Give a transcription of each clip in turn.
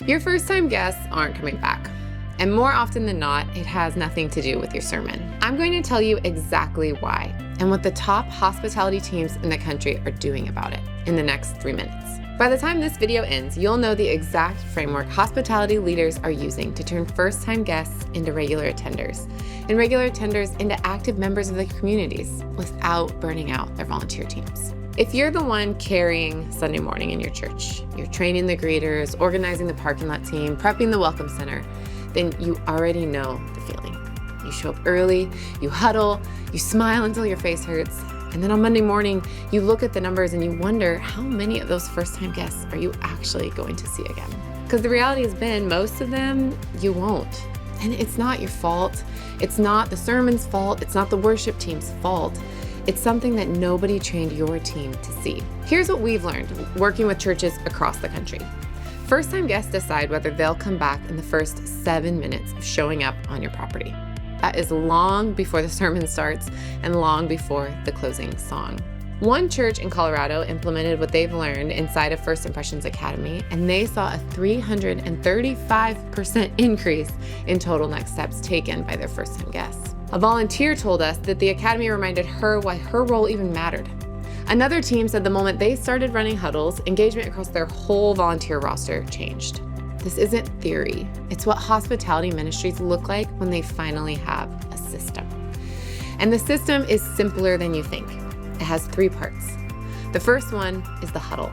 Your first-time guests aren't coming back. And more often than not, it has nothing to do with your sermon. I'm going to tell you exactly why and what the top hospitality teams in the country are doing about it in the next 3 minutes. By the time this video ends, you'll know the exact framework hospitality leaders are using to turn first-time guests into regular attenders, and regular attenders into active members of the communities without burning out their volunteer teams. If you're the one carrying Sunday morning in your church, you're training the greeters, organizing the parking lot team, prepping the welcome center, then you already know the feeling. You show up early, you huddle, you smile until your face hurts, and then on Monday morning, you look at the numbers and you wonder how many of those first-time guests are you actually going to see again? Because the reality has been most of them you won't. And it's not your fault. It's not the sermon's fault. It's not the worship team's fault. It's something that nobody trained your team to see. Here's what we've learned working with churches across the country. First-time guests decide whether they'll come back in the first 7 minutes of showing up on your property. That is long before the sermon starts and long before the closing song. One church in Colorado implemented what they've learned inside of First Impressions Academy, and they saw a 335% increase in total next steps taken by their first-time guests. A volunteer told us that the Academy reminded her why her role even mattered. Another team said the moment they started running huddles, engagement across their whole volunteer roster changed. This isn't theory. It's what hospitality ministries look like when they finally have a system. And the system is simpler than you think. It has 3 parts. The first one is the huddle.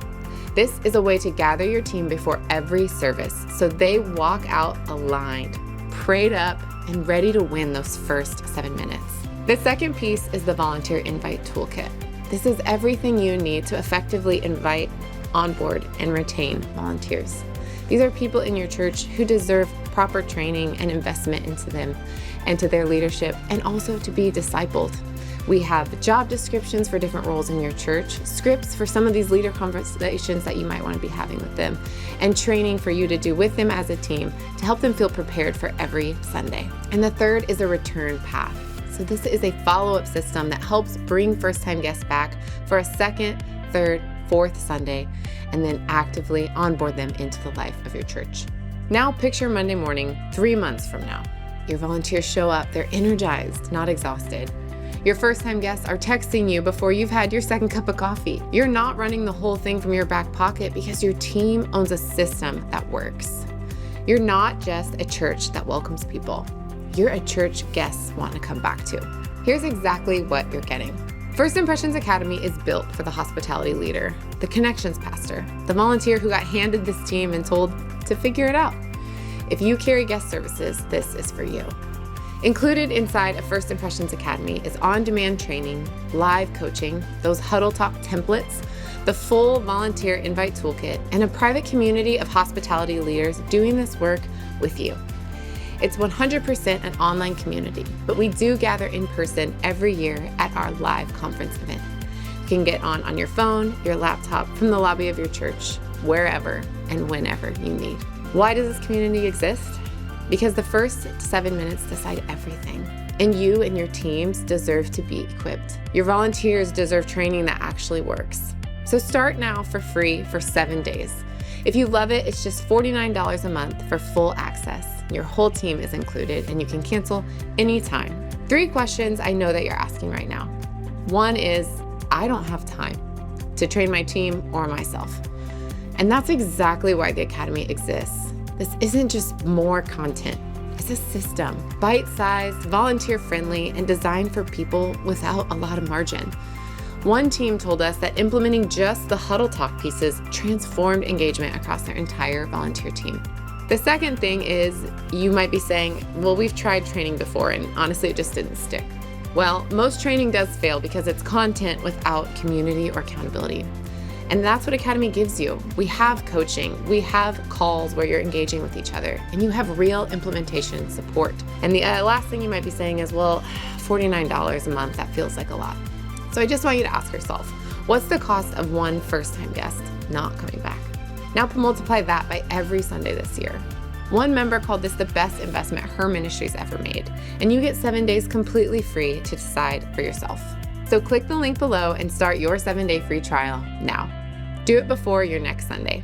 This is a way to gather your team before every service so they walk out aligned, prayed up, and ready to win those first 7 minutes. The second piece is the volunteer invite toolkit. This is everything you need to effectively invite, onboard, and retain volunteers. These are people in your church who deserve proper training and investment into them and to their leadership, and also to be discipled. We have job descriptions for different roles in your church, scripts for some of these leader conversations that you might want to be having with them, and training for you to do with them as a team to help them feel prepared for every Sunday. And the third is a return path. So this is a follow-up system that helps bring first-time guests back for a second, third, fourth Sunday, and then actively onboard them into the life of your church. Now picture Monday morning, 3 months from now. Your volunteers show up, they're energized, not exhausted. Your first-time guests are texting you before you've had your second cup of coffee. You're not running the whole thing from your back pocket because your team owns a system that works. You're not just a church that welcomes people. You're a church guests want to come back to. Here's exactly what you're getting. First Impressions Academy is built for the hospitality leader, the connections pastor, the volunteer who got handed this team and told to figure it out. If you carry guest services, this is for you. Included inside of First Impressions Academy is on-demand training, live coaching, those Huddle Talk templates, the full volunteer invite toolkit, and a private community of hospitality leaders doing this work with you. It's 100% an online community, but we do gather in person every year at our live conference event. You can get on your phone, your laptop, from the lobby of your church, wherever and whenever you need. Why does this community exist? Because the first 7 minutes decide everything, and you and your teams deserve to be equipped. Your volunteers deserve training that actually works. So start now for free for 7 days. If you love it, it's just $49 a month for full access. Your whole team is included, and you can cancel anytime. 3 questions I know that you're asking right now. One is, I don't have time to train my team or myself. And that's exactly why the Academy exists. This isn't just more content. It's a system, bite-sized, volunteer-friendly, and designed for people without a lot of margin. One team told us that implementing just the Huddle Talk pieces transformed engagement across their entire volunteer team. The second thing is, you might be saying, well, we've tried training before and honestly it just didn't stick. Well, most training does fail because it's content without community or accountability. And that's what Academy gives you. We have coaching, we have calls where you're engaging with each other, and you have real implementation support. And the last thing you might be saying is, well, $49 a month, that feels like a lot. So I just want you to ask yourself, what's the cost of one first-time guest not coming back? Now multiply that by every Sunday this year. One member called this the best investment her ministry's ever made, and you get 7 days completely free to decide for yourself. So click the link below and start your 7-day free trial now. Do it before your next Sunday.